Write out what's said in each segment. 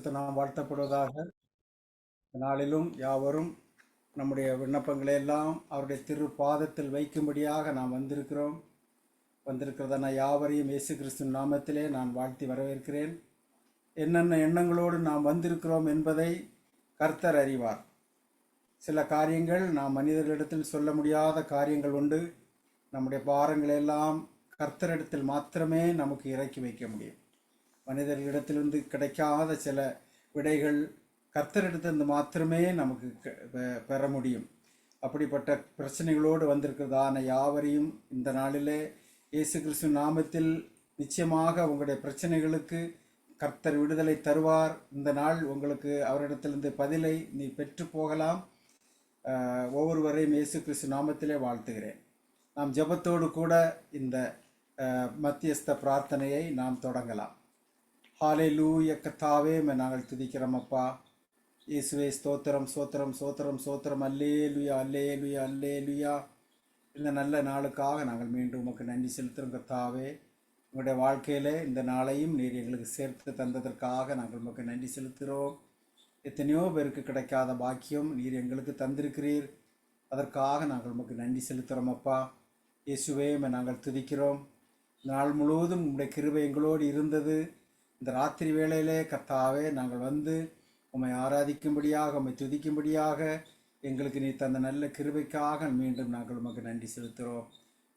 பரிசுத்த நாம் வாழ்த்தப்படுவதாக. நாளிலும் யாவரும் நம்முடைய விண்ணப்பங்களை எல்லாம் அவருடைய திரு பாதத்தில் வைக்கும்படியாக நாம் வந்திருக்கிறதான யாவரையும் இயேசு கிறிஸ்து நாமத்திலே நான் வாழ்த்தி வரவேற்கிறேன். என்னென்ன எண்ணங்களோடு நாம் வந்திருக்கிறோம் என்பதை கர்த்தர் அறிவார். சில காரியங்கள் நாம் மனிதர்களிடத்தில் சொல்ல முடியாத காரியங்கள் உண்டு. நம்முடைய பாரங்களை எல்லாம் கர்த்தரிடத்தில் மாத்திரமே நமக்கு இறக்கி வைக்க முடியும். மனிதர்களிடத்திலிருந்து கிடைக்காத சில விடைகள் கர்த்தரிடத்திலிருந்து மாத்திரமே நமக்கு பெற முடியும். அப்படிப்பட்ட பிரச்சனைகளோடு வந்திருக்கிறதான யாவரையும் இந்த நாளிலே இயேசு கிறிஸ்து நாமத்தில் நிச்சயமாக உங்களுடைய பிரச்சனைகளுக்கு கர்த்தர் விடுதலை தருவார். இந்த நாள் உங்களுக்கு அவரிடத்திலிருந்து பதிலை நீ பெற்று போகலாம். ஒவ்வொருவரையும் இயேசு கிறிஸ்து நாமத்திலே வாழ்த்துகிறேன். நாம் ஜெபத்தோடு கூட இந்த மத்தியஸ்த பிரார்த்தனையை நாம் தொடங்கலாம். ஹல்லேலூயா. கர்த்தாவே நாங்கள் துதிக்கிறோம் அப்பா. இயேசுவே ஸ்தோத்திரம் ஸ்தோத்திரம் ஸ்தோத்திரம் ஸ்தோத்திரம். அல்லேலூயா அல்லேலூயா அல்லேலூயா. இந்த நல்ல நாளுக்காக நாங்கள் மீண்டும் உமக்கு நன்றி செலுத்துகிறோம் கர்த்தாவே. உங்களுடைய வாழ்க்கையில் இந்த நாளையும் நீர் எங்களுக்கு சேர்த்து தந்ததற்காக நாங்கள் உமக்கு நன்றி செலுத்துகிறோம். எத்தனையோ பேருக்கு கிடைக்காத பாக்கியம் நீர் எங்களுக்கு தந்திருக்கிறீர். அதற்காக நாங்கள் உமக்கு நன்றி செலுத்துகிறோம் அப்பா. இயேசுவே நாங்கள் துதிக்கிறோம். நாள் முழுவதும் உங்களுடைய கிருபை எங்களோடு இருந்தது. இந்த ராத்திரி வேளையிலே கர்த்தாவே நாங்கள் வந்து உம்மை ஆராதிக்கும்படியாக உம்மை துதிக்கும்படியாக எங்களுக்கு நீ தந்த நல்ல கிருபைக்காக மீண்டும் நாங்கள் உமக்கு நன்றி செலுத்துகிறோம்.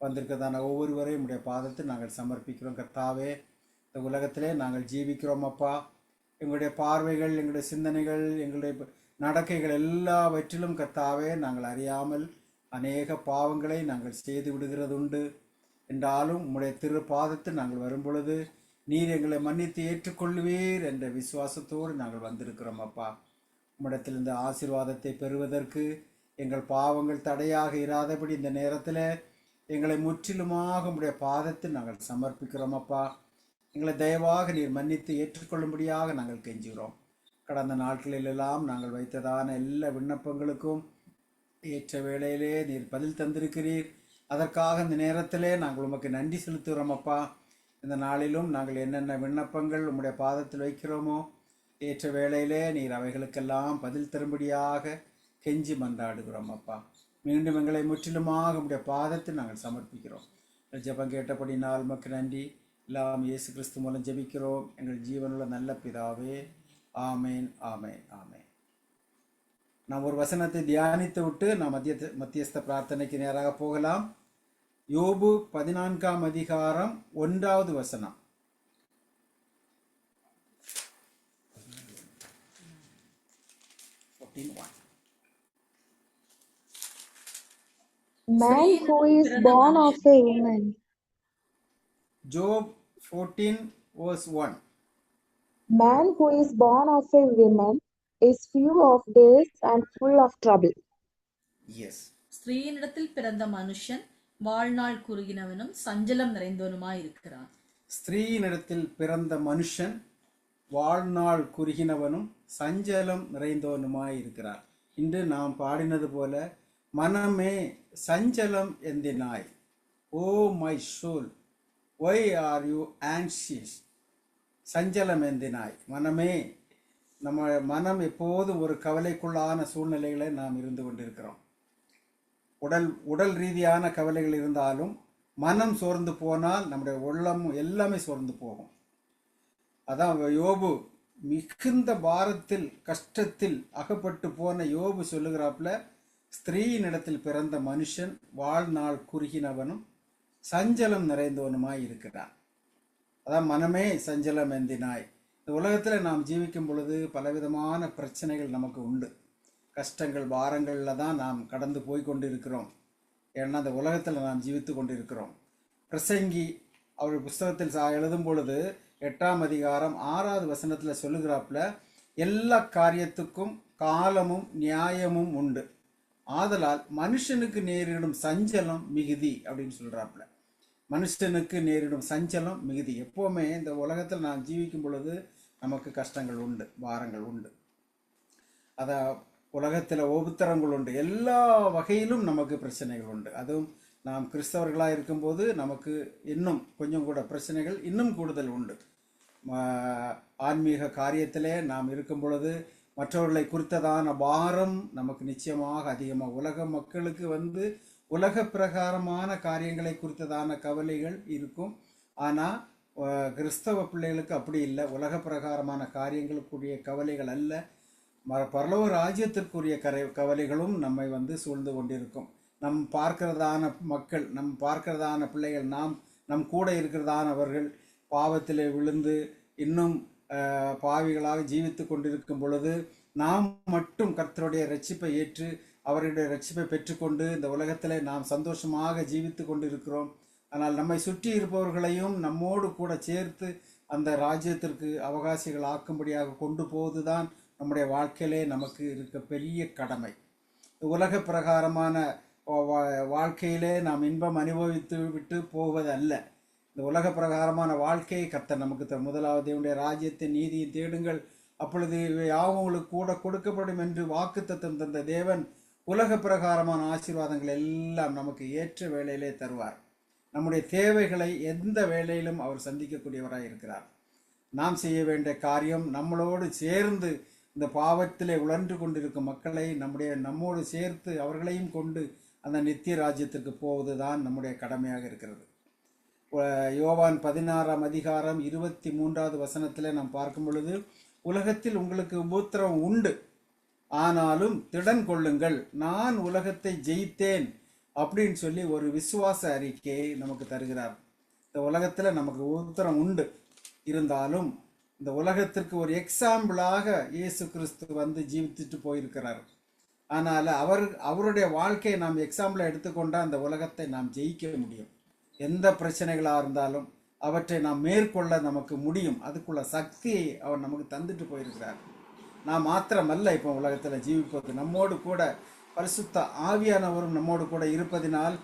வந்திருக்கிறதான ஒவ்வொருவரையும் உடைய பாதத்தில் நாங்கள் சமர்ப்பிக்கிறோம் கர்த்தாவே. இந்த உலகத்திலே நாங்கள் ஜீவிக்கிறோம் அப்பா. எங்களுடைய பார்வைகள், எங்களுடைய சிந்தனைகள், எங்களுடைய நடக்கைகள் எல்லாவற்றிலும் கர்த்தாவே நாங்கள் அறியாமல் அநேக பாவங்களை நாங்கள் செய்து விடுகிறதுண்டு. என்றாலும் உம்முடைய திரு பாதத்தில் நாங்கள் வரும்பொழுது நீர் எங்களை மன்னித்து ஏற்றுக்கொள்வீர் என்ற விசுவாசத்தோடு நாங்கள் வந்திருக்கிறோம் அப்பா. உம்மிடத்திலிருந்து ஆசீர்வாதத்தை பெறுவதற்கு எங்கள் பாவங்கள் தடையாக இராதபடி இந்த நேரத்தில் எங்களை முற்றிலுமாக உம்முடைய பாதத்தில் நாங்கள் சமர்ப்பிக்கிறோம் அப்பா. எங்களை தயவாக நீர் மன்னித்து ஏற்றுக்கொள்ளும்படியாக நாங்கள் கெஞ்சுகிறோம். கடந்த நாட்களிலெல்லாம் நாங்கள் வைத்ததான எல்லா விண்ணப்பங்களுக்கும் ஏற்ற வேளையிலே நீர் பதில் தந்திருக்கிறீர். அதற்காக இந்த நேரத்திலே நாங்கள் உமக்கு நன்றி செலுத்துகிறோம் அப்பா. இந்த நாளிலும் நாங்கள் என்னென்ன விண்ணப்பங்கள் உம்முடைய பாதத்தில் வைக்கிறோமோ ஏற்ற வேளையிலே நீர் அவைகளுக்கெல்லாம் பதில் தரும்படியாக கெஞ்சி மன்றாடுகிறோம் அப்பா. மீண்டும் எங்களை முற்றிலுமாக உம்முடைய பாதத்தில் நாங்கள் சமர்ப்பிக்கிறோம். ஜெபம் கேட்டபடினால் உமக்கு நன்றி. எல்லாம் இயேசு கிறிஸ்து மூலம் ஜெபிக்கிறோம் எங்கள் ஜீவனுள்ள நல்ல பிதாவே. ஆமேன் ஆமேன் ஆமேன். நாம் ஒரு வசனத்தை தியானித்து விட்டு நாம் மத்தியஸ்த பிரார்த்தனைக்கு நேராக போகலாம். யோபு 14ஆம் அதிகாரம் 1வது வசனம். Man who is born of a woman. Job 14 verse 1. Man who is born of a woman is few of days and full of trouble. Yes. ஸ்திரீயினிடத்தில் பிறந்த மனுஷன் வாழ்நாள் குறுகினவனும் சஞ்சலம் நிறைந்தவனுமாய் இருக்கிறான். ஸ்திரீயினிடத்தில் பிறந்த மனுஷன் வாழ்நாள் குறுகினவனும் சஞ்சலம் நிறைந்தவனுமாய் இருக்கிறார். இன்று நாம் பாடினது போல, மனமே சஞ்சலம் எந்தினாய், oh my soul why are you anxious. சஞ்சலம் எந்தினாய். மனமே, நம்ம மனம் எப்போதும் ஒரு கவலைக்குள்ளான சூழ்நிலைகளை நாம் இருந்து கொண்டிருக்கிறோம். உடல் ரீதியான கவலைகள் இருந்தாலும் மனம் சோர்ந்து போனால் நம்முடைய உள்ளம் எல்லாமே சோர்ந்து போகும். அதான் யோபு மிகுந்த பாரத்தில் கஷ்டத்தில் அகப்பட்டு போன யோபு சொல்லுகிறாப்புல, ஸ்திரீயினிடத்தில் பிறந்த மனுஷன் வாழ்நாள் குறுகினவனும் சஞ்சலம் நிறைந்தவனுமாய் இருக்கிறான். அதான் மனமே சஞ்சலம் எந்தினாய். இந்த உலகத்தில் நாம் ஜீவிக்கும் பொழுது பலவிதமான பிரச்சனைகள் நமக்கு உண்டு. கஷ்டங்கள் பாரங்களில் தான் நாம் கடந்து போய் கொண்டு இருக்கிறோம். ஏன்னா அந்த உலகத்தில் நாம் ஜீவித்து கொண்டு இருக்கிறோம். பிரசங்கி அவருடைய புஸ்தகத்தில் எழுதும் பொழுது 8ஆம் அதிகாரம் 6வது வசனத்தில் சொல்லுகிறாப்புல, எல்லா காரியத்துக்கும் காலமும் நியாயமும் உண்டு, ஆதலால் மனுஷனுக்கு நேரிடும் சஞ்சலம் மிகுதி அப்படின்னு சொல்கிறாப்புல. மனுஷனுக்கு நேரிடும் சஞ்சலம் மிகுதி. எப்போவுமே இந்த உலகத்தில் நாம் ஜீவிக்கும் பொழுது நமக்கு கஷ்டங்கள் உண்டு, பாரங்கள் உண்டு. அதை உலகத்தில் உபத்திரங்கள் உண்டு, எல்லா வகையிலும் நமக்கு பிரச்சனைகள் உண்டு. அதுவும் நாம் கிறிஸ்தவர்களாக இருக்கும்போது நமக்கு இன்னும் கொஞ்சம் கூட பிரச்சனைகள் இன்னும் கூடுதல் உண்டு. ஆன்மீக காரியத்திலே நாம் இருக்கும் பொழுது மற்றவர்களை குறித்ததான பாரம் நமக்கு நிச்சயமாக அதிகமாக உலக மக்களுக்கு உலக பிரகாரமான காரியங்களை குறித்ததான கவலைகள் இருக்கும். ஆனால் கிறிஸ்தவ பிள்ளைகளுக்கு அப்படி இல்லை. உலக பிரகாரமான காரியங்களுக்குரிய கவலைகள் அல்ல, பரலோக ராஜ்யத்திற்குரிய கவலைகளும் நம்மை சூழ்ந்து கொண்டிருக்கும். நம் பார்க்கிறதான மக்கள், நம் பார்க்கிறதான பிள்ளைகள், நம் கூட இருக்கிறதானவர்கள் பாவத்திலே விழுந்து இன்னும் பாவிகளாக ஜீவித்து கொண்டிருக்கும் பொழுது நாம் மட்டும் கர்த்தருடைய ரட்சிப்பை ஏற்று அவருடைய ரட்சிப்பை பெற்றுக்கொண்டு இந்த உலகத்தில் நாம் சந்தோஷமாக ஜீவித்து கொண்டிருக்கிறோம். ஆனால் நம்மை சுற்றி இருப்பவர்களையும் நம்மோடு கூட சேர்த்து அந்த ராஜ்யத்திற்கு அவகாசிகள் ஆக்கும்படியாக கொண்டு போவதுதான் நம்முடைய வாழ்க்கையிலே நமக்கு இருக்க பெரிய கடமை. உலக பிரகாரமான வாழ்க்கையிலே நாம் இன்பம் அனுபவித்து விட்டு போவதல்ல. இந்த உலக பிரகாரமான வாழ்க்கையை கர்த்தர் நமக்கு முதலாவது தேவனுடைய ராஜ்யத்தின் நீதியை தேடுங்கள், அப்பொழுது யாவும் உங்களுக்கு கூட கொடுக்கப்படும் என்று வாக்குத்தத்தம் தந்த தேவன் உலக பிரகாரமான ஆசீர்வாதங்கள் எல்லாம் நமக்கு ஏற்ற வேளையிலே தருவார். நம்முடைய தேவைகளை எந்த வேளையிலும் அவர் சந்திக்கக்கூடியவராக இருக்கிறார். நாம் செய்ய வேண்டிய காரியம் நம்மளோடு சேர்ந்து இந்த பாவத்திலே உழன்று கொண்டிருக்கும் மக்களை நம்மோடு சேர்த்து அவர்களையும் கொண்டு அந்த நித்திய ராஜ்யத்திற்கு போவதுதான் நம்முடைய கடமையாக இருக்கிறது. யோவான் 16ஆம் அதிகாரம் 23வது வசனத்தில் நாம் பார்க்கும் பொழுது, உலகத்தில் உங்களுக்கு உபத்திரவம் உண்டு, ஆனாலும் திடன் கொள்ளுங்கள், நான் உலகத்தை ஜெயித்தேன் அப்படின்னு சொல்லி ஒரு விசுவாச அறிக்கையை நமக்கு தருகிறார். இந்த உலகத்தில் நமக்கு உபத்திரம் உண்டு, இருந்தாலும் இந்த உலகத்திற்கு ஒரு எக்ஸாம்பிளாக இயேசு கிறிஸ்து ஜீவித்துட்டு போயிருக்கிறார். ஆனால் அவருடைய வாழ்க்கையை நாம் எக்ஸாம்பிளாக எடுத்துக்கொண்டால் அந்த உலகத்தை நாம் ஜெயிக்க முடியும். எந்த பிரச்சனைகளாக இருந்தாலும் அவற்றை நாம் மேற்கொள்ள நமக்கு முடியும். அதுக்குள்ள சக்தியை அவர் நமக்கு தந்துட்டு போயிருக்கிறார். நான் மாத்திரமல்ல இப்போ உலகத்தில் ஜீவிப்பது, நம்மோடு கூட பரிசுத்த ஆவியானவரும் நம்மோடு கூட இருப்பதினால்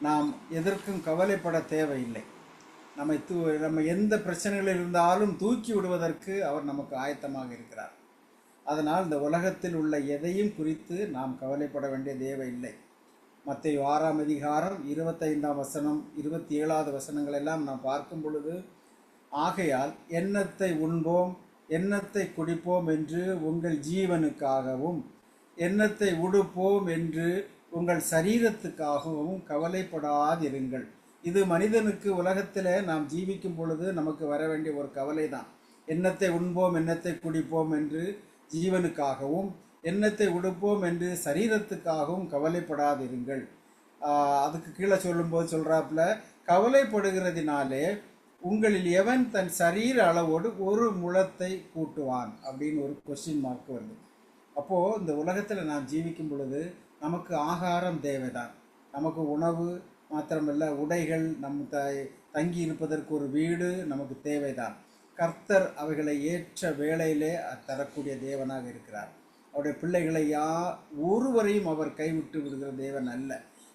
நாம் எதற்கும் கவலைப்பட தேவையில்லை. நம்ம எந்த பிரச்சனைகள் இருந்தாலும் தூக்கி விடுவதற்கு அவர் நமக்கு ஆயத்தமாக இருக்கிறார். அதனால் இந்த உலகத்தில் உள்ள எதையும் குறித்து நாம் கவலைப்பட வேண்டிய தேவையில்லை. மத்தேயு 6ஆம் அதிகாரம் 25ஆம் வசனம் 27வது வசனங்கள் எல்லாம் நாம் பார்க்கும் பொழுது, ஆகையால் எண்ணத்தை உண்போம் எண்ணத்தை குடிப்போம் என்று உங்கள் ஜீவனுக்காகவும் எண்ணத்தை உடுப்போம் என்று உங்கள் சரீரத்துக்காகவும் கவலைப்படாதிருங்கள். இது மனிதனுக்கு உலகத்தில் நாம் ஜீவிக்கும் பொழுது நமக்கு வர வேண்டிய ஒரு கவலை தான். எண்ணத்தை உண்போம் எண்ணத்தை குடிப்போம் என்று ஜீவனுக்காகவும் எண்ணத்தை உடுப்போம் என்று சரீரத்துக்காகவும் கவலைப்படாதிருங்கள். அதுக்கு கீழே சொல்லும்போது சொல்கிறாப்புல, கவலைப்படுகிறதினாலே உங்களில் எவன் தன் சரீர அளவோடு ஒரு முழத்தை கூட்டுவான் அப்படின்னு ஒரு கொஸ்டின் மார்க் வருது. அப்போது இந்த உலகத்தில் நாம் ஜீவிக்கும் பொழுது நமக்கு ஆகாரம் தேவைதான், நமக்கு உணவு மாத்திரமல்ல உடைகள், தங்கி இருப்பதற்கு ஒரு வீடு நமக்கு தேவைதான். கர்த்தர் அவைகளை ஏற்ற வேளையிலே தரக்கூடிய தேவனாக இருக்கிறார். அவருடைய பிள்ளைகளை ஒருவரையும் அவர் கைவிட்டு விடுகிற தேவன் அல்ல.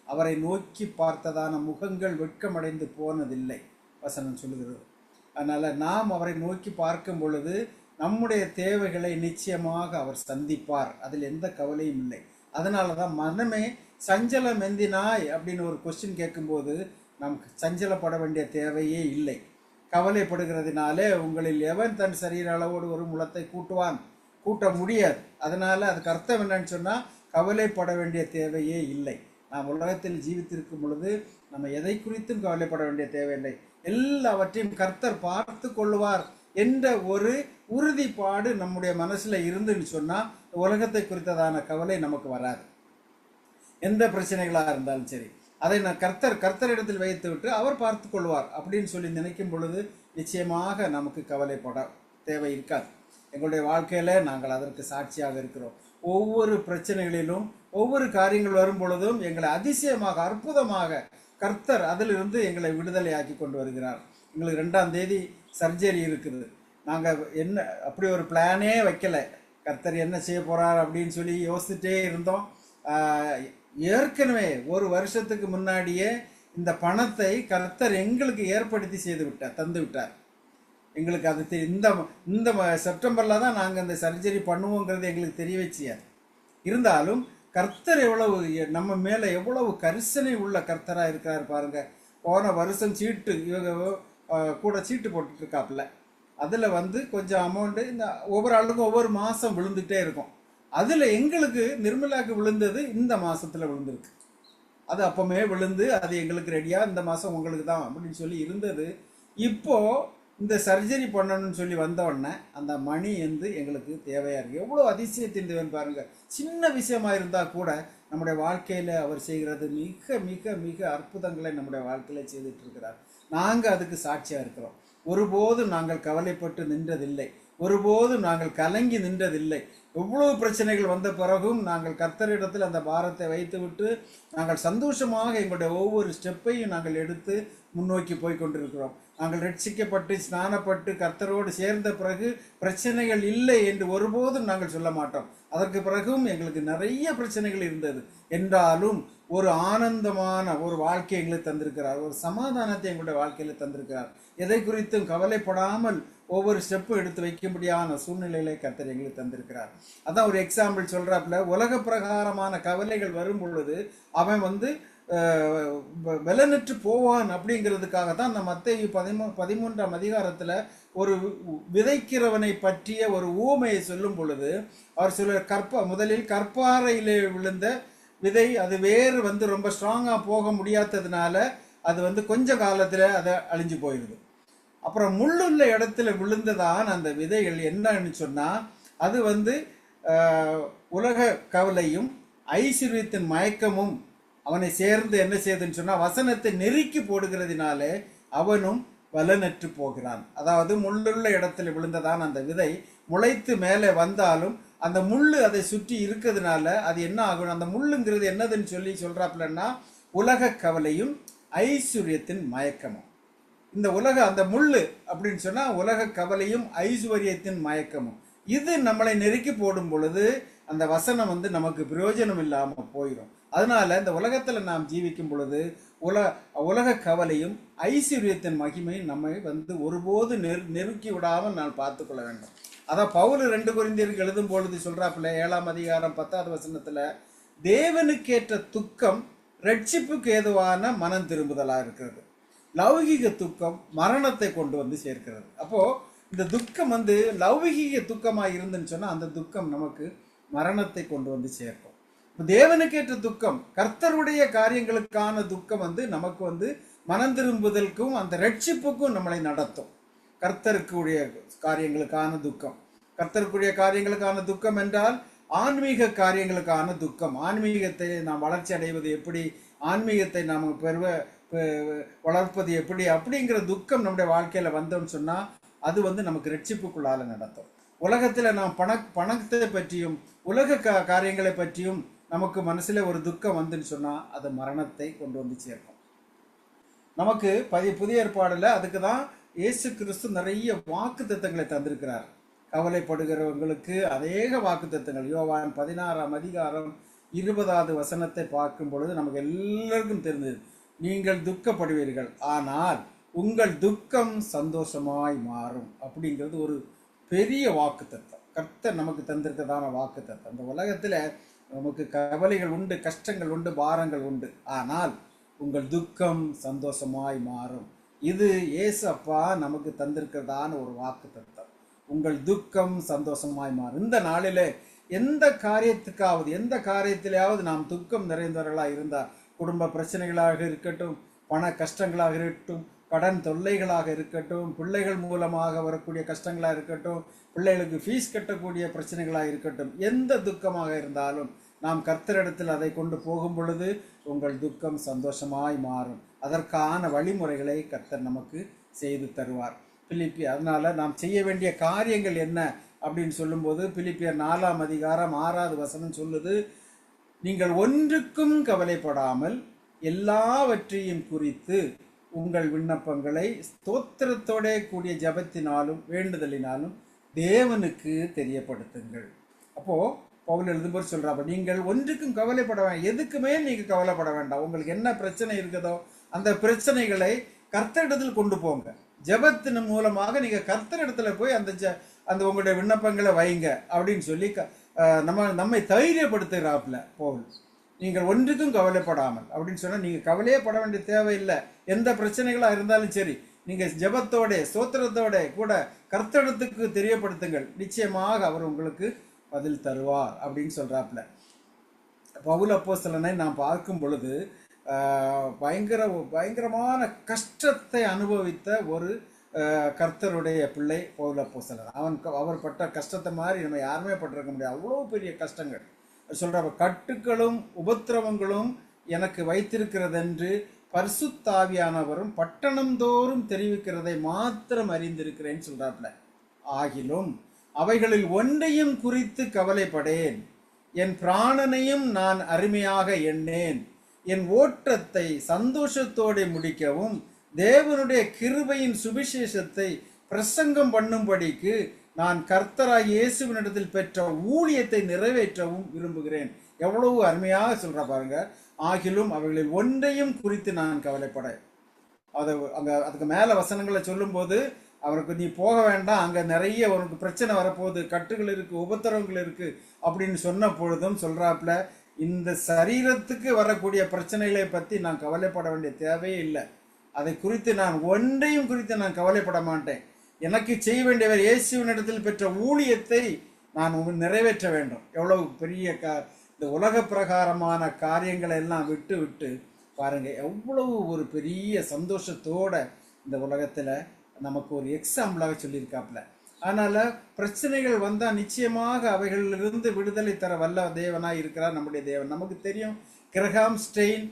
அவரை நோக்கி பார்த்ததான முகங்கள் வெட்கமடைந்து போனதில்லை வசனம் சொல்லுகிறது. அதனால் நாம் அவரை நோக்கி பார்க்கும் பொழுது நம்முடைய தேவைகளை நிச்சயமாக அவர் சந்திப்பார், அதில் எந்த கவலையும் இல்லை. அதனால தான் மனமே சஞ்சலம் எந்தினாய் அப்படின்னு ஒரு கொஸ்டின் கேட்கும்போது நாம் சஞ்சலப்பட வேண்டிய தேவையே இல்லை. கவலைப்படுகிறதுனாலே உங்களில் எவன் தன் சரீர அளவோடு ஒரு முழத்தை கூட்ட முடியாது. அதனால் அதுக்கு அர்த்தம் என்னன்னு சொன்னால் கவலைப்பட வேண்டிய தேவையே இல்லை. நாம் உலகத்தில் ஜீவித்திருக்கும் பொழுது நம்ம எதை குறித்தும் கவலைப்பட வேண்டிய தேவையில்லை. எல்லாவற்றையும் கர்த்தர் பார்த்து கொள்வார் என்ற ஒரு உறுதிப்பாடு நம்முடைய மனசில் இருந்துன்னு சொன்னால் உலகத்தை குறித்ததான கவலை நமக்கு வராது. எந்த பிரச்சனைகளாக இருந்தாலும் சரி, அதை நான் கர்த்தரிடத்தில் வைத்து விட்டு அவர் பார்த்து கொள்வார் அப்படின்னு சொல்லி நினைக்கும் பொழுது நிச்சயமாக நமக்கு கவலைப்பட தேவை இருக்காது. எங்களுடைய வாழ்க்கையில் நாங்கள் அதற்கு சாட்சியாக இருக்கிறோம். ஒவ்வொரு பிரச்சனைகளிலும் ஒவ்வொரு காரியங்கள் வரும் பொழுதும் எங்களை அதிசயமாக அற்புதமாக கர்த்தர் அதிலிருந்து எங்களை விடுதலையாக்கி கொண்டு வருகிறார். எங்களுக்கு 2ஆம் தேதி சர்ஜரி இருக்குது. நாங்கள் என்ன அப்படி ஒரு பிளானே வைக்கலை, கர்த்தர் என்ன செய்ய போகிறார் அப்படின்னு சொல்லி யோசிச்சுட்டே இருந்தோம். ஏற்கனவே ஒரு வருஷத்துக்கு முன்னாடியே இந்த பணத்தை கர்த்தர் எங்களுக்கு ஏற்படுத்தி தந்து விட்டார். எங்களுக்கு அது இந்த செப்டம்பரில் தான் நாங்கள் அந்த சர்ஜரி பண்ணுவோங்கிறது எங்களுக்கு தெரிய வச்சியார். இருந்தாலும் கர்த்தர் எவ்வளவு நம்ம மேலே எவ்வளவு கரிசனை உள்ள கர்த்தராக இருக்கிறார் பாருங்க. போன வருஷம் சீட்டு கூட சீட்டு போட்டுட்ருக்காப்புல. அதில் வந்து கொஞ்சம் அமௌண்ட்டு இந்த ஒவ்வொரு ஆளுக்கும் ஒவ்வொரு மாதம் விழுந்துகிட்டே இருக்கும். அதில் எங்களுக்கு நிர்மலாக்கு விழுந்தது இந்த மாதத்தில் விழுந்திருக்கு. அது அப்போமே விழுந்து அது எங்களுக்கு ரெடியாக இந்த மாதம் உங்களுக்கு தான் அப்படின்னு சொல்லி இருந்தது. இப்போது இந்த சர்ஜரி பண்ணணும்னு சொல்லி வந்த உடனே அந்த மணி வந்து எங்களுக்கு தேவையாக இருக்குது. எவ்வளோ அதிசயத்தின் தேவன் பாருங்கள். சின்ன விஷயமா இருந்தால் கூட நம்முடைய வாழ்க்கையில் அவர் செய்கிறது மிக மிக மிக அற்புதங்களை நம்முடைய வாழ்க்கையில் செய்துட்டு இருக்கிறார். நாங்கள் அதுக்கு சாட்சியாக இருக்கிறோம். ஒருபோதும் நாங்கள் கவலைப்பட்டு நின்றதில்லை, ஒருபோதும் நாங்கள் கலங்கி நின்றதில்லை. எவ்வளவு பிரச்சனைகள் வந்த பிறகும் நாங்கள் கர்த்தரிடத்தில் அந்த பாரத்தை வைத்துவிட்டு நாங்கள் சந்தோஷமாக எங்களுடைய ஒவ்வொரு ஸ்டெப்பையும் நாங்கள் எடுத்து முன்னோக்கி போய் கொண்டிருக்கிறோம். நாங்கள் ரட்சிக்கப்பட்டு ஸ்நானப்பட்டு கர்த்தரோடு சேர்ந்த பிறகு பிரச்சனைகள் இல்லை என்று ஒருபோதும் நாங்கள் சொல்ல மாட்டோம். அதற்கு பிறகும் எங்களுக்கு நிறைய பிரச்சனைகள் இருந்தது. என்றாலும் ஒரு ஆனந்தமான ஒரு வாழ்க்கை எங்களுக்கு தந்திருக்கிறார், ஒரு சமாதானத்தை எங்களுடைய வாழ்க்கையில் தந்திருக்கிறார். எதை குறித்தும் கவலைப்படாமல் ஒவ்வொரு ஸ்டெப்பும் எடுத்து வைக்கும்படியான சூழ்நிலைகளை கர்த்தர் எங்களுக்கு தந்திருக்கிறார். அதான் ஒரு எக்ஸாம்பிள் சொல்கிறாப்புல, உலக பிரகாரமான கவலைகள் வரும் பொழுது அவன் வந்து வெலனற்று போவான். அப்படிங்கிறதுக்காக தான் அந்த மத்தேயு 13ஆம் அதிகாரத்தில் ஒரு விதைக்கிறவனை பற்றிய ஒரு ஊமையை சொல்லும் பொழுது அவர் சொல்ல, முதலில் கற்பாறையிலே விழுந்த விதை, அது வேறு வந்து ரொம்ப ஸ்ட்ராங்காக போக முடியாததுனால அது வந்து கொஞ்ச காலத்தில் அதை அழிஞ்சு போயிடுது. அப்புறம் முள்ளுள்ள இடத்துல விழுந்ததான் அந்த விதைகள் என்னன்னு சொன்னால் அது வந்து உலக கவலையும் ஐஸ்வர்யத்தின் மயக்கமும் அவனை சேர்ந்து என்ன செய்யுதுன்னு சொன்னால் வசனத்தை நெருக்கி போடுகிறதுனால அவனும் பலனற்று போகிறான். அதாவது முள்ளுள்ள இடத்துல விழுந்ததான் அந்த விதை முளைத்து மேலே வந்தாலும் அந்த முள்ளு அதை சுற்றி இருக்கிறதுனால அது என்ன ஆகும், அந்த முள்ளுங்கிறது என்னதுன்னு சொல்லி சொல்கிறாப்புலன்னா உலக கவலையும் ஐஸ்வர்யத்தின் மயக்கமும். இந்த அந்த முள்ளு அப்படின்னு சொன்னால் உலக கவலையும் ஐஸ்வர்யத்தின் மயக்கமும். இது நம்மளை நெருக்கி போடும் பொழுது அந்த வசனம் வந்து நமக்கு பிரயோஜனம் இல்லாமல் போயிடும். அதனால இந்த உலகத்தில் நாம் ஜீவிக்கும் பொழுது உலக கவலையும் ஐஸ்வர்யத்தின் மகிமையும் நம்மை வந்து ஒருபோது நெருக்கி விடாமல் நான் பார்த்துக்கொள்ள வேண்டும். அதான் பவுல் 2 கொரிந்தியருக்கு எழுதும் பொழுது சொல்றாப்புல 7ஆம் அதிகாரம் 10வது வசனத்தில், தேவனுக்கேற்ற துக்கம் ரட்சிப்புக்கு ஏதுவான மனம் திரும்புதலாக இருக்கிறது, லௌகிக துக்கம் மரணத்தை கொண்டு வந்து சேர்க்கிறது. அப்போது இந்த துக்கம் வந்து லௌகிக துக்கமாக இருந்துன்னு சொன்னால் அந்த துக்கம் நமக்கு மரணத்தை கொண்டு வந்து சேர்க்கும். தேவனுக்கேற்ற துக்கம் கர்த்தருடைய காரியங்களுக்கான துக்கம் வந்து நமக்கு வந்து மனம் திரும்புதலுக்கும் அந்த ரட்சிப்புக்கும் நம்மளை நடத்தும். கர்த்தருக்குரிய காரியங்களுக்கான துக்கம், கர்த்தருக்குரிய காரியங்களுக்கான துக்கம் என்றால் ஆன்மீக காரியங்களுக்கான துக்கம். ஆன்மீகத்தை நாம் வளர்ச்சி அடைவது எப்படி, ஆன்மீகத்தை நாம் வளர்ப்பது எப்படி, அப்படிங்கிற துக்கம் நம்முடைய வாழ்க்கையில் வந்தோம்னு சொன்னால் அது வந்து நமக்கு ரட்சிப்புக்குள்ளால நடத்தும். உலகத்தில் நாம் பணத்தை பற்றியும் உலக காரியங்களை பற்றியும் நமக்கு மனசில் ஒரு துக்கம் வந்துன்னு சொன்னால் அது மரணத்தை கொண்டு வந்து சேர்க்கும். நமக்கு புதிய ஏற்பாடில் அதுக்கு தான் இயேசு கிறிஸ்து நிறைய வாக்கு தத்தங்களை தந்திருக்கிறார். கவலைப்படுகிறவங்களுக்கு அநேக வாக்கு தத்தங்கள். யோவான் 16ஆம் அதிகாரம் 20வது வசனத்தை பார்க்கும் பொழுது நமக்கு எல்லாருக்கும் தெரிந்தது, நீங்கள் துக்கப்படுவீர்கள் ஆனால் உங்கள் துக்கம் சந்தோஷமாய் மாறும் அப்படிங்கிறது ஒரு பெரிய வாக்கு தத்தம். கர்த்தர் நமக்கு தந்திருக்கிறதான வாக்கு தத்தம். அந்த உலகத்தில் நமக்கு கவலைகள் உண்டு, கஷ்டங்கள் உண்டு, பாரங்கள் உண்டு, ஆனால் உங்கள் துக்கம் சந்தோஷமாய் மாறும். இது இயேசு அப்பா நமக்கு தந்திருக்கிறதான ஒரு வாக்கு தத்தம். உங்கள் துக்கம் சந்தோஷமாய் மாறும். இந்த நாளிலே எந்த காரியத்திலேயாவது நாம் துக்கம் நிறைந்தவர்களாக இருந்தால், குடும்ப பிரச்சனைகளாக இருக்கட்டும், பண கஷ்டங்களாக இருக்கட்டும், கடன் தொல்லைகளாக இருக்கட்டும், பிள்ளைகள் மூலமாக வரக்கூடிய கஷ்டங்களாக இருக்கட்டும், பிள்ளைகளுக்கு ஃபீஸ் கட்டக்கூடிய பிரச்சனைகளாக இருக்கட்டும், எந்த துக்கமாக இருந்தாலும் நாம் கர்த்தரிடத்தில் அதை கொண்டு போகும் பொழுது உங்கள் துக்கம் சந்தோஷமாய் மாறும். அதற்கான வழிமுறைகளை கர்த்தர் நமக்கு செய்து தருவார். அதனால நாம் செய்ய வேண்டிய காரியங்கள் என்ன அப்படின்னு சொல்லும்போது பிலிப்பியர் 4ஆம் அதிகாரம் 6வது வசனம் சொல்லுது, நீங்கள் ஒன்றுக்கும் கவலைப்படாமல் எல்லாவற்றையும் குறித்து உங்கள் விண்ணப்பங்களை ஸ்தோத்திரத்தோட கூடிய ஜபத்தினாலும் வேண்டுதலினாலும் தேவனுக்கு தெரியப்படுத்துங்கள். அப்போது பவுல் எழுதும்போது சொல்கிறாப்ப, நீங்கள் ஒன்றுக்கும் கவலைப்பட வேண்டாம், எதுக்குமே நீங்கள் கவலைப்பட வேண்டாம். உங்களுக்கு என்ன பிரச்சனை இருக்குதோ அந்த பிரச்சனைகளை கர்த்தரிடத்தில் கொண்டு போங்க. ஜபத்தின் மூலமாக நீங்கள் கர்த்தரிடத்தில் போய் அந்த உங்களுடைய விண்ணப்பங்களை வைங்க அப்படின்னு சொல்லி நம்மை தைரியப்படுத்துகிறாப்புல பவுல். நீங்கள் ஒன்றுக்கும் கவலைப்படாமல் அப்படின்னு சொன்னால் நீங்கள் கவலையே பட வேண்டிய தேவையில்லை. எந்த பிரச்சனைகளாக இருந்தாலும் சரி, நீங்க ஜெபத்தோட ஸ்தோத்திரத்தோட கூட கர்த்தரிடத்துக்கு தெரியப்படுத்துங்கள், நிச்சயமாக அவர் உங்களுக்கு பதில் தருவார் அப்படின்னு சொல்றாப்புல. பவுல் அப்போஸ்தலனை நாம் பார்க்கும் பொழுது பயங்கரமான கஷ்டத்தை அனுபவித்த ஒரு கர்த்தருடைய பிள்ளை பவுல் அப்போஸ்தலன். அவர் பட்ட கஷ்டத்தை மாதிரி நம்ம யாருமே பட்டிருக்க முடியாது. அவ்வளோ பெரிய கஷ்டங்கள் சொல்ற, கட்டுக்களும் உபத்திரவங்களும் எனக்கு வைத்திருக்கிறதென்று பரிசுத்தாவியானவரும் பட்டணம் தோறும் தெரிவிக்கிறதை மாத்திரம் அறிந்திருக்கிறேன்னு சொல்றாப்புல. ஆகிலும் அவைகளில் ஒன்றையும் குறித்து கவலைப்படேன், என் பிராணனையும் நான் அருமையாக எண்ணேன், என் ஓட்டத்தை சந்தோஷத்தோடு முடிக்கவும் தேவனுடைய கிருபையின் சுவிசேஷத்தை பிரசங்கம் பண்ணும்படிக்கு நான் கர்த்தராகிய இயேசுவினிடத்தில் பெற்ற ஊழியத்தை நிறைவேற்றவும் விரும்புகிறேன். எவ்வளவு அருமையாக சொல்ற பாருங்க. ஆகிலும் அவைகளில் ஒன்றையும் குறித்து நான் கவலைப்பட. அதுக்கு மேல வசனங்களை சொல்லும் போது அவருக்கு நீ போக வேண்டாம், அங்க நிறைய உனக்கு பிரச்சனை வரப்போகுது, கட்டுகள் இருக்கு, உபத்திரவங்கள் இருக்கு அப்படின்னு சொன்ன பொழுதும் சொல்றாப்புல, இந்த சரீரத்துக்கு வரக்கூடிய பிரச்சனைகளை பத்தி நான் கவலைப்பட வேண்டிய தேவையே இல்லை. அதை குறித்து நான் ஒன்றையும் குறித்து நான் கவலைப்பட மாட்டேன். எனக்கு செய்ய வேண்டியவர் இயேசுவினிடத்தில் பெற்ற ஊழியத்தை நான் நிறைவேற்ற வேண்டும். எவ்வளவு பெரிய இந்த உலக பிரகாரமான காரியங்களை எல்லாம் விட்டு விட்டு பாருங்க, எவ்வளவு ஒரு பெரிய சந்தோஷத்தோட இந்த உலகத்துல நமக்கு ஒரு எக்ஸாம்பிளாக சொல்லியிருக்காப்புல. அதனால பிரச்சனைகள் வந்தா நிச்சயமாக அவைகளிலிருந்து விடுதலை தர வல்ல தேவனாய் இருக்கிறார் நம்முடைய தேவன். நமக்கு தெரியும், Graham Staines,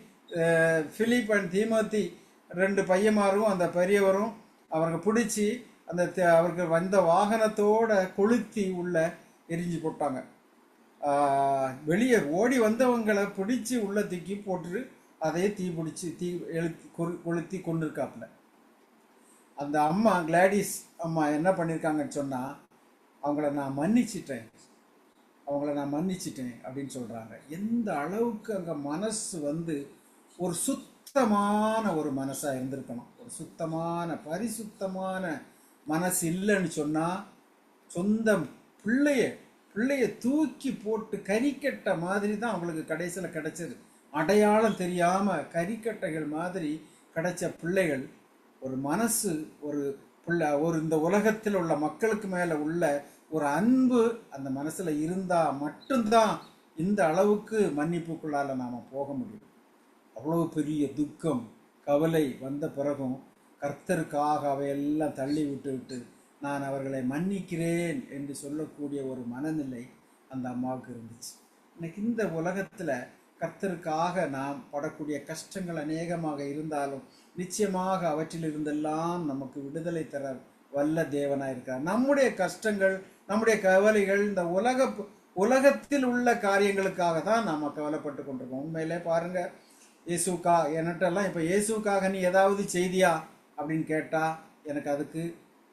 Philip and Timothy 2 பையன்மாரும் அந்த பெரியவரும் அவருக்கு பிடிச்சி அவருக்கு வந்த வாகனத்தோட கொளுத்தி உள்ள எரிஞ்சு போட்டாங்க. வெளியே ஓடி வந்தவங்களை பிடிச்சி உள்ள தூக்கி போட்டு அதையே தீ கொளுத்தி கொண்டிருக்காப்புல. அந்த அம்மா கிளாடிஸ் அம்மா என்ன பண்ணியிருக்காங்கன்னு சொன்னால், அவங்கள நான் மன்னிச்சிட்டேன் அப்படின்னு சொல்கிறாங்க. எந்த அளவுக்கு அங்கே மனசு ஒரு சுத்தமான ஒரு மனசாக இருந்திருக்கணும். ஒரு சுத்தமான பரிசுத்தமான மனசு இல்லைன்னு சொன்னால், சொந்த பிள்ளைய தூக்கி போட்டு கறிக்கட்ட மாதிரி தான் அவங்களுக்கு கடைசியில் கிடைச்சது. அடையாளம் தெரியாமல் கறிக்கட்டைகள் மாதிரி கிடைச்ச பிள்ளைகள். ஒரு மனசு, ஒரு இந்த உலகத்தில் உள்ள மக்களுக்கு மேலே உள்ள ஒரு அன்பு அந்த மனசில் இருந்தால் மட்டும்தான் இந்த அளவுக்கு மன்னிப்புக்குள்ளால் நாம் போக முடியும். அவ்வளோ பெரிய துக்கம் கவலை வந்த பிறகும் கர்த்தருக்காக அவையெல்லாம் தள்ளி விட்டு நான் அவர்களை மன்னிக்கிறேன் என்று சொல்லக்கூடிய ஒரு மனநிலை அந்த அம்மாவுக்கு இருந்துச்சு. இன்னைக்கு இந்த உலகத்தில் கர்த்தருக்காக நாம் படக்கூடிய கஷ்டங்கள் அநேகமாக இருந்தாலும் நிச்சயமாக அவற்றில் இருந்தெல்லாம் நமக்கு விடுதலை தர வல்ல தேவனாக இருக்கார். நம்முடைய கஷ்டங்கள், நம்முடைய கவலைகள் இந்த உலகத்தில் உள்ள காரியங்களுக்காக தான் நாம் கவலைப்பட்டு கொண்டிருக்கோம். உண்மையிலே பாருங்க, என்னட்டெல்லாம் இப்போ இயேசுக்காக நீ ஏதாவது செய்தியா அப்படின்னு கேட்டால், எனக்கு அதுக்கு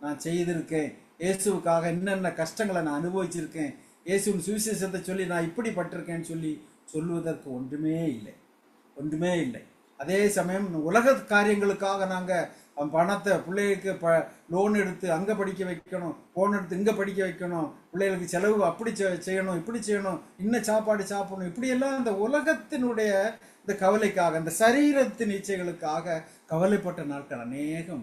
நான் செய்திருக்கேன், இயேசுக்காக என்னென்ன கஷ்டங்களை நான் அனுபவிச்சிருக்கேன், இயேசுவின் சுவிசேஷத்தை சொல்லி நான் இப்படி பட்டிருக்கேன்னு சொல்லுவதற்கு ஒன்றுமே இல்லை. அதே சமயம் உலக காரியங்களுக்காக நாங்கள் பணத்தை பிள்ளைகளுக்கு லோன் எடுத்து அங்கே படிக்க வைக்கணும், ஃபோன் எடுத்து இங்கே படிக்க வைக்கணும், பிள்ளைகளுக்கு செலவு அப்படி செய்யணும், இப்படி செய்யணும், இன்னும் சாப்பாடு சாப்பிடணும், இப்படியெல்லாம் இந்த உலகத்தினுடைய இந்த கவலைக்காக, இந்த சரீரத்தின் இச்சைகளுக்காக கவலைப்பட்ட நாட்கள் அநேகம்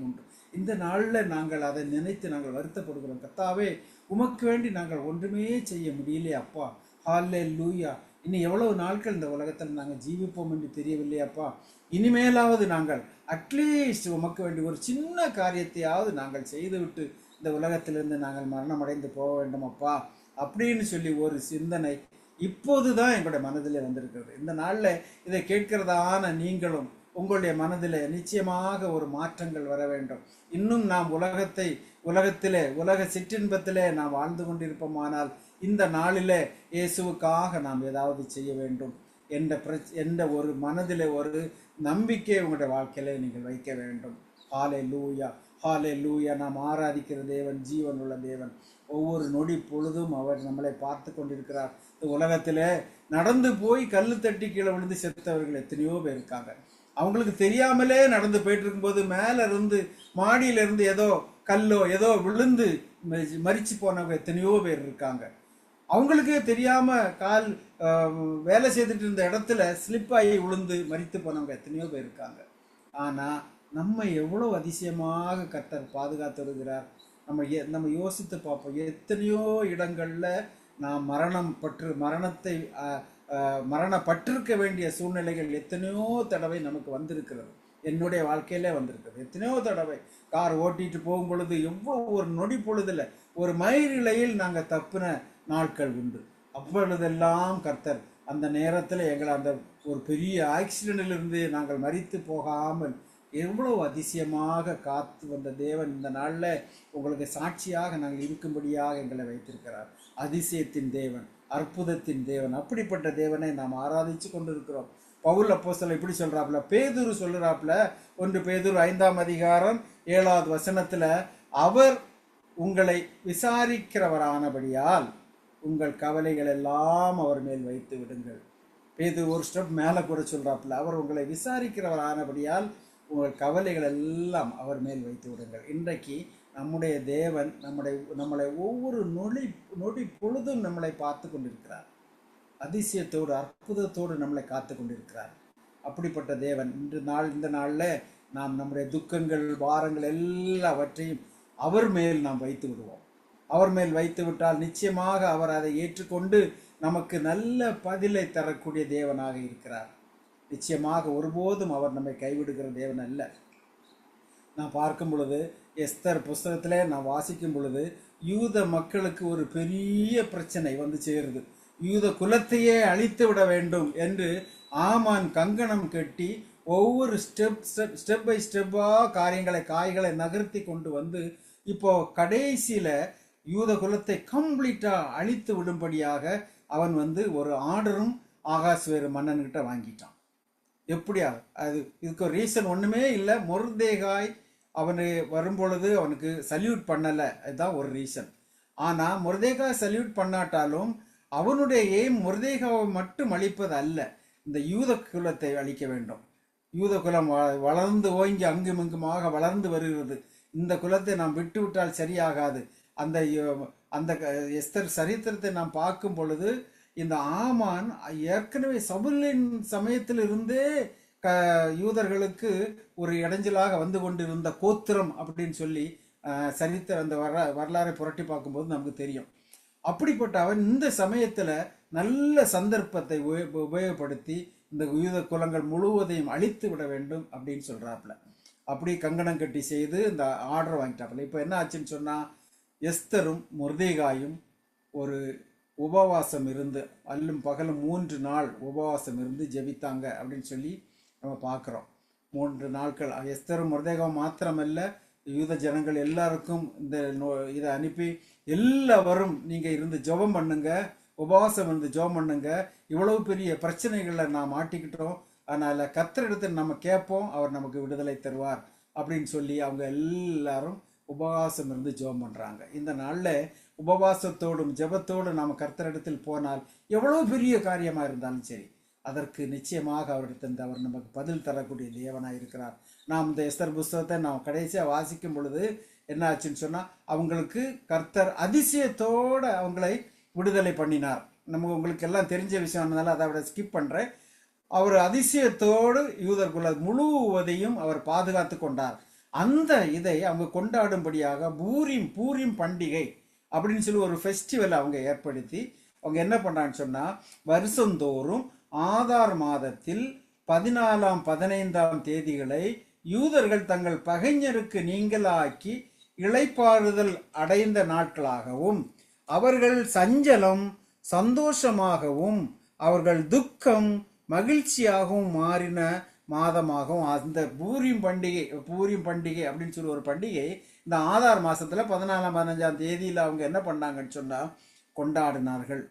உண்டு. இந்த நாளில் நாங்கள் அதை நினைத்து நாங்கள் வருத்தப்படுகிறோம். கர்த்தாவே, உமக்கு வேண்டி நாங்கள் ஒன்றுமே செய்ய முடியலையே அப்பா. ஹல்லேலூயா. இன்னும் எவ்வளவு நாட்கள் இந்த உலகத்தில் நாங்கள் ஜீவிப்போம் என்று தெரியவில்லையாப்பா. இனிமேலாவது நாங்கள் அட்லீஸ்ட் உமக்கு வேண்டி ஒரு சின்ன காரியத்தையாவது நாங்கள் செய்துவிட்டு இந்த உலகத்திலிருந்து நாங்கள் மரணம் அடைந்து போக வேண்டும் அப்பா அப்படின்னு சொல்லி ஒரு சிந்தனை இப்போது தான் எங்களுடைய மனதிலே வந்திருக்கிறது. இந்த நாளில் இதை கேட்கிறதான நீங்களும் உங்களுடைய மனதில் நிச்சயமாக ஒரு மாற்றங்கள் வர வேண்டும். இன்னும் நாம் உலகத்திலே உலக சிற்றின்பத்திலே நாம் வாழ்ந்து கொண்டிருப்போமானால் இந்த நாளிலே இயேசுவுக்காக நாம் ஏதாவது செய்ய வேண்டும் என்ற ஒரு மனதிலே ஒரு நம்பிக்கை உங்களுடைய வாழ்க்கையிலே நீங்கள் வைக்க வேண்டும். ஹல்லேலூயா. நாம் ஆராதிக்கிற தேவன் ஜீவன் உள்ள தேவன். ஒவ்வொரு நொடி பொழுதும் அவர் நம்மளை பார்த்து கொண்டிருக்கிறார். இந்த உலகத்திலே நடந்து போய் கல்லு தட்டி கீழே விழுந்து செத்தவர்கள் எத்தனையோ பேர் இருக்காங்க. அவங்களுக்கு தெரியாமலே நடந்து போயிட்டு இருக்கும்போது மேல இருந்து மாடியிலிருந்து ஏதோ கல்லோ ஏதோ விழுந்து மரிச்சு போனவங்க எத்தனையோ பேர் இருக்காங்க. அவங்களுக்கே தெரியாம கால் வேலை செய்துட்டு இருந்த இடத்துல ஸ்லிப் ஆகி விழுந்து மரித்து போனவங்க எத்தனையோ பேர் இருக்காங்க. ஆனா நம்மை எவ்வளோ அதிசயமாக கர்த்தர் பாதுகாத்து வருகிறார். நம்ம யோசித்து பார்ப்போம். எத்தனையோ இடங்களில் நாம் மரணப்பட்டிருக்க வேண்டிய சூழ்நிலைகள் எத்தனையோ தடவை நமக்கு வந்திருக்கிறது. என்னுடைய வாழ்க்கையிலே வந்திருக்கிறது எத்தனையோ தடவை. கார் ஓட்டிட்டு போகும் பொழுது ஒரு நொடி பொழுதுல ஒரு மயிரிழையில் நாங்கள் தப்பின நாட்கள் உண்டு. அவ்வளதெல்லாம் கர்த்தர் அந்த நேரத்தில் எங்களை அந்த ஒரு பெரிய ஆக்சிடென்டிலிருந்து நாங்கள் மரித்து போகாமல் எவ்வளவு அதிசயமாக காத்து வந்த தேவன் இந்த நாளில் உங்களுக்கு சாட்சியாக நாங்கள் இருக்கும்படியாக எங்களை வைத்திருக்கிறார். அதிசயத்தின் தேவன், அற்புதத்தின் தேவன், அப்படிப்பட்ட தேவனை நாம் ஆராதிச்சு கொண்டு இருக்கிறோம். பவுல் அப்போஸ்தலன் இப்படி சொல்றாப்புல, பேதுரு சொல்லுறாப்புல, 1 பேதுரு 5ஆம் அதிகாரம் 7வது வசனத்துல, அவர் உங்களை விசாரிக்கிறவரானபடியால் உங்கள் கவலைகள் எல்லாம் அவர் மேல் வைத்து விடுங்கள். பேதுரு ஒரு ஸ்டெப் மேலே கூட சொல்றாப்புல, அவர் உங்களை விசாரிக்கிறவரானபடியால் உங்கள் கவலைகள் எல்லாம் அவர் மேல் வைத்து விடுங்கள். இன்றைக்கு நம்முடைய தேவன் நம்மளை ஒவ்வொரு நொடி பொழுதும் நம்மளை பார்த்து கொண்டிருக்கிறார். அதிசயத்தோடு அற்புதத்தோடு நம்மளை காத்து கொண்டிருக்கிறார். அப்படிப்பட்ட தேவன் இந்த நாளில் நாம் நம்முடைய துக்கங்கள், பாரங்கள் எல்லாவற்றையும் அவர் மேல் நாம் வைத்து விடுவோம். அவர் மேல் வைத்து விட்டால் நிச்சயமாக அவர் அதை ஏற்றுக்கொண்டு நமக்கு நல்ல பதிலை தரக்கூடிய தேவனாக இருக்கிறார். நிச்சயமாக ஒருபோதும் அவர் நம்மை கைவிடுகிற தேவன் அல்ல. நான் பார்க்கும் பொழுது எஸ்தர் புஸ்தகத்திலே நான் வாசிக்கும் பொழுது யூத மக்களுக்கு ஒரு பெரிய பிரச்சனை வந்து சேருது. யூத குலத்தையே அழித்து விட வேண்டும் என்று ஆமான் கங்கணம் கட்டி ஒவ்வொரு ஸ்டெப் பை ஸ்டெப்பாக காய்களை நகர்த்தி கொண்டு வந்து இப்போ கடைசியில் யூத குலத்தை கம்ப்ளீட்டாக அழித்து விடும்படியாக அவன் வந்து ஒரு ஆர்டரும் ஆகாஸ்வேறு மன்னன்கிட்ட வாங்கிட்டான். எப்படியா இதுக்கு ஒரு ரீசன் ஒன்றுமே இல்லை. மொர்தேகாய் அவனு வரும்பொழுது அவனுக்கு சல்யூட் பண்ணலை, அதுதான் ஒரு ரீசன். ஆனால் மொர்தேகாய் சல்யூட் பண்ணாட்டாலும் அவனுடைய எய்ம் மொர்தேகாவை மட்டும் அழிப்பது அல்ல, இந்த யூத குலத்தை அழிக்க வேண்டும். யூத குலம் வளர்ந்து ஓங்கி அங்குமிங்குமாக வளர்ந்து வருகிறது. இந்த குலத்தை நாம் விட்டு விட்டால் சரியாகாது. அந்த எஸ்தர் சரித்திரத்தை நாம் பார்க்கும் பொழுது இந்த ஆமான் ஏற்கனவே சவுலின் சமயத்தில் இருந்தே யூதர்களுக்கு ஒரு இடைஞ்சலாக வந்து கொண்டிருந்த கோத்திரம் அப்படின்னு சொல்லி சரித்திர அந்த வரலாறை புரட்டி பார்க்கும்போது நமக்கு தெரியும். அப்படிப்பட்ட அவன் இந்த சமயத்தில் நல்ல சந்தர்ப்பத்தை உபயோகப்படுத்தி இந்த யூத குலங்கள் முழுவதையும் அழித்து விட வேண்டும் அப்படின்னு சொல்கிறாப்புல. அப்படி கங்கணம் கட்டி செய்து இந்த ஆர்டர் வாங்கிட்டாப்புல. இப்போ என்ன ஆச்சுன்னு சொன்னால், எஸ்தரும் மொர்தேகாயும் ஒரு உபவாசம் இருந்து அல்லும் பகலும் 3 நாள் உபவாசம் இருந்து ஜெபித்தாங்க அப்படின்னு சொல்லி நம்ம பார்க்குறோம். 3 நாட்கள் எஸ்தரும் மொர்தேகாவும் மாத்திரமல்ல, யூத ஜனங்கள் எல்லாருக்கும் இதை அனுப்பி எல்லாரும் நீங்கள் இருந்து ஜெபம் பண்ணுங்க, உபவாசம் இருந்து ஜெபம் பண்ணுங்க, இவ்வளவு பெரிய பிரச்சனைகளை நாம் மாட்டிக்கிட்டோம், அதனால் கர்த்தரிடத்தில் நம்ம கேட்போம், அவர் நமக்கு விடுதலை தருவார் அப்படின்னு சொல்லி அவங்க எல்லாரும் உபவாசம் இருந்து ஜெபம் பண்ணுறாங்க. இந்த நாளில் உபவாசத்தோடும் ஜெபத்தோடும் நாம் கர்த்தரிடத்தில் போனால் எவ்வளோ பெரிய காரியமாக இருந்தாலும் சரி, அதற்கு நிச்சயமாக அவரிடத்திலிருந்து அவர் நமக்கு பதில் தரக்கூடிய தேவனாக இருக்கிறார். நாம் இந்த எஸ்தர் புஸ்தகத்தை நாம் கடைசியாக வாசிக்கும் பொழுது என்ன ஆச்சுன்னு சொன்னால், அவங்களுக்கு கர்த்தர் அதிசயத்தோடு அவங்களை விடுதலை பண்ணினார். உங்களுக்கு எல்லாம் தெரிஞ்ச விஷயம்னால அதை விட ஸ்கிப் பண்ணுறேன். அவர் அதிசயத்தோடு யூதர் குல முழுவதையும் அவர் பாதுகாத்து கொண்டார். அந்த இதை அவங்க கொண்டாடும்படியாக பூரிம் பண்டிகை அப்படின்னு சொல்லி ஒரு ஃபெஸ்டிவல் அவங்க ஏற்படுத்தி அவங்க என்ன பண்ணான்னு சொன்னால், வருஷந்தோறும் ஆதார் மாதத்தில் 14ஆம் 15ஆம் தேதிகளை யூதர்கள் தங்கள் பகைஞருக்கு நீங்களாக்கி இளைப்பாறுதல் அடைந்த நாட்களாகவும், அவர்கள் சஞ்சலம் சந்தோஷமாகவும், அவர்கள் துக்கம் மகிழ்ச்சியாகவும் மாறின மாதமாகவும் அந்த பூரிம் பண்டிகை அப்படின்னு சொல்லி ஒரு பண்டிகை இந்த ஆதார் மாதத்தில் 14ஆம் 15ஆம் தேதியில் அவங்க என்ன பண்ணாங்கன்னு சொன்னால் கொண்டாடினார்கள்.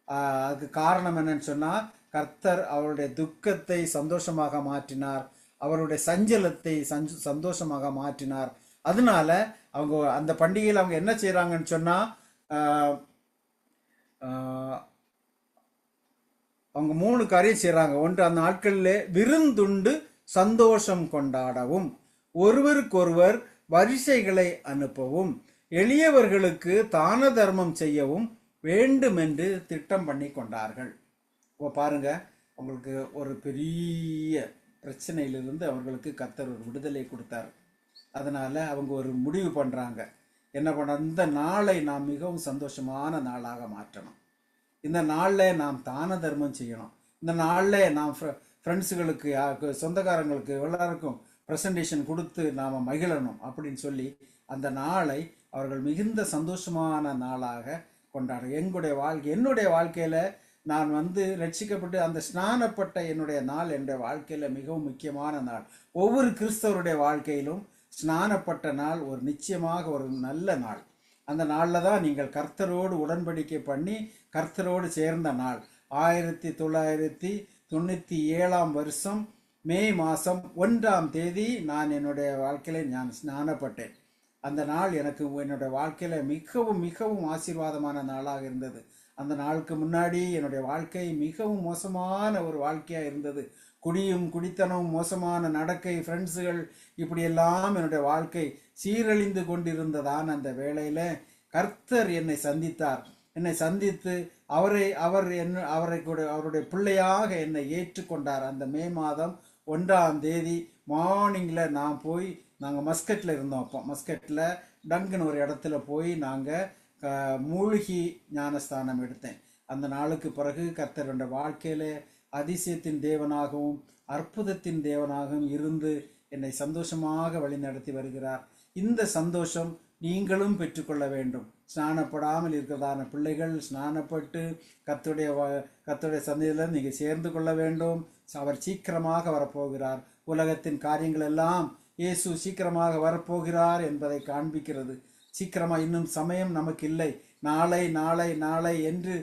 அதுக்கு காரணம் என்னன்னு சொன்னால், கர்த்தர் அவருடைய துக்கத்தை சந்தோஷமாக மாற்றினார், அவருடைய சஞ்சலத்தை சந்தோஷமாக மாற்றினார். அதனால அவங்க அந்த பண்டிகையில் அவங்க என்ன செய்கிறாங்கன்னு சொன்னால், அவங்க 3 காரியம் செய்கிறாங்க. ஒன்று, அந்த நாட்களில் விருந்துண்டு சந்தோஷம் கொண்டாடவும், ஒருவருக்கொருவர் வரிசைகளை அனுப்பவும், எளியவர்களுக்கு தான தர்மம் செய்யவும் வேண்டுமென்று திட்டம் பண்ணி கொண்டார்கள். இப்போ பாருங்க, உங்களுக்கு ஒரு பெரிய பிரச்சனையிலிருந்து அவர்களுக்கு கர்த்தர் ஒரு விடுதலை கொடுத்தார். அதனால் அவங்க ஒரு முடிவு பண்ணுறாங்க, என்ன பண்ண இந்த நாளை நாம் மிகவும் சந்தோஷமான நாளாக மாற்றணும். இந்த நாளில் நாம் தான தர்மம் செய்யணும். இந்த நாளில் நாம் ஃப்ரெண்ட்ஸுகளுக்கு, சொந்தக்காரங்களுக்கு எல்லாருக்கும் ப்ரெசன்டேஷன் கொடுத்து நாம் மகிழணும் அப்படின்னு சொல்லி அந்த நாளை அவர்கள் மிகுந்த சந்தோஷமான நாளாக கொண்டாடுறோம். என்னுடைய வாழ்க்கையில் நான் ரட்சிக்கப்பட்டு அந்த ஸ்நானப்பட்ட என்னுடைய நாள் என்னுடைய வாழ்க்கையில் மிகவும் முக்கியமான நாள். ஒவ்வொரு கிறிஸ்தவருடைய வாழ்க்கையிலும் ஸ்நானப்பட்ட நாள் ஒரு நிச்சயமாக ஒரு நல்ல நாள். அந்த நாளில் தான் நீங்கள் கர்த்தரோடு உடன்படிக்கை பண்ணி கர்த்தரோடு சேர்ந்த நாள். 1997 மே மாதம் 1 நான் என்னுடைய வாழ்க்கையில் நான் ஸ்நானப்பட்டேன். அந்த நாள் எனக்கு என்னுடைய வாழ்க்கையில் மிகவும் மிகவும் ஆசீர்வாதமான நாளாக இருந்தது. அந்த நாளுக்கு முன்னாடி என்னுடைய வாழ்க்கை மிகவும் மோசமான ஒரு வாழ்க்கையாக இருந்தது. குடித்தனமும் மோசமான நடக்கை, ஃப்ரெண்ட்ஸுகள், இப்படியெல்லாம் என்னுடைய வாழ்க்கை சீரழிந்து கொண்டிருந்ததான் அந்த வேளையில் கர்த்தர் என்னை சந்தித்தார். என்னை சந்தித்து அவருடைய பிள்ளையாக என்னை ஏற்றுக்கொண்டார். அந்த மே மாதம் 1 மார்னிங்கில் நாங்கள் மஸ்கட்டில் இருந்தோம். அப்போ மஸ்கட்டில் டங்குன்னு ஒரு இடத்துல போய் நாங்கள் மூழ்கி ஞானஸ்தானம் எடுத்தேன். அந்த நாளுக்கு பிறகு கர்த்தர் என்ற வாழ்க்கையில் அதிசயத்தின் தேவனாகவும் அற்புதத்தின் தேவனாகவும் இருந்து என்னை சந்தோஷமாக வழிநடத்தி வருகிறார். இந்த சந்தோஷம் நீங்களும் பெற்றுக்கொள்ள வேண்டும். ஸ்நானப்படாமல் இருக்கிறதான பிள்ளைகள் ஸ்நானப்பட்டு கர்த்தருடைய சந்தையில் நீங்கள் சேர்ந்து கொள்ள வேண்டும். அவர் சீக்கிரமாக வரப்போகிறார். உலகத்தின் காரியங்கள் எல்லாம் இயேசு சீக்கிரமாக வரப்போகிறார் என்பதை காண்பிக்கிறது. சீக்கிரமாக இன்னும் சமயம் நமக்கு இல்லை. நாளை நாளை நாளை என்று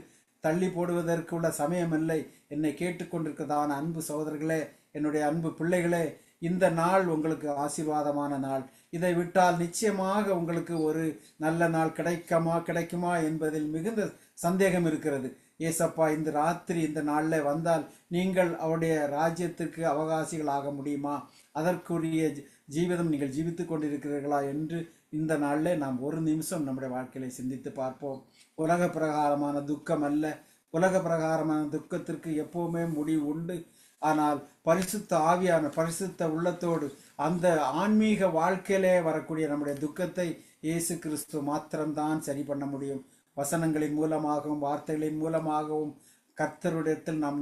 தள்ளி போடுவதற்குள்ள சமயம் இல்லை. என்னை கேட்டுக்கொண்டிருக்கிறதான அன்பு சகோதரர்களே, என்னுடைய அன்பு பிள்ளைகளே, இந்த நாள் உங்களுக்கு ஆசீர்வாதமான நாள். இதை விட்டால் நிச்சயமாக உங்களுக்கு ஒரு நல்ல நாள் கிடைக்குமா என்பதில் மிகுந்த சந்தேகம் இருக்கிறது. ஏசப்பா இந்த ராத்திரி இந்த நாளில் வந்தால் நீங்கள் அவருடைய ராஜ்யத்திற்கு அவகாசிகள் ஆக முடியுமா? அதற்குரிய ஜீவிதம் நீங்கள் ஜீவித்து கொண்டிருக்கிறீர்களா என்று இந்த நாளில் நாம் ஒரு நிமிஷம் நம்முடைய வாழ்க்கையை சிந்தித்து பார்ப்போம். உலக பிரகாரமான துக்கம் அல்ல. உலக பிரகாரமான துக்கத்திற்கு எப்பவுமே முடிவு உண்டு. ஆனால் பரிசுத்த ஆவியான பரிசுத்த உள்ளத்தோடு அந்த ஆன்மீக வாழ்க்கையிலே வரக்கூடிய நம்முடைய துக்கத்தை இயேசு கிறிஸ்து மாத்திரம்தான் சரி பண்ண முடியும். வசனங்களின் மூலமாகவும் வார்த்தைகளின் மூலமாகவும் கர்த்தருடையத்தில் நாம்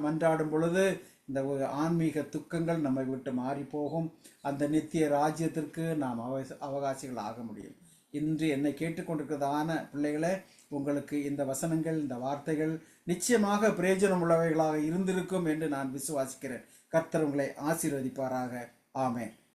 மன்றாடும் பொழுது இந்த ஆன்மீக துக்கங்கள் நம்மை விட்டு மாறி போகும். அந்த நித்திய ராஜ்யத்திற்கு நாம் அவகாசிகள் ஆக முடியும். இன்று என்னை கேட்டுக்கொண்டிருக்கிறதான பிள்ளைகளே, உங்களுக்கு இந்த வசனங்கள், இந்த வார்த்தைகள் நிச்சயமாக பிரயோஜனம் உள்ளவைகளாக இருந்திருக்கும் என்று நான் விசுவாசிக்கிறேன். கர்த்தர் உங்களை ஆசீர்வதிப்பாராக. ஆமென்.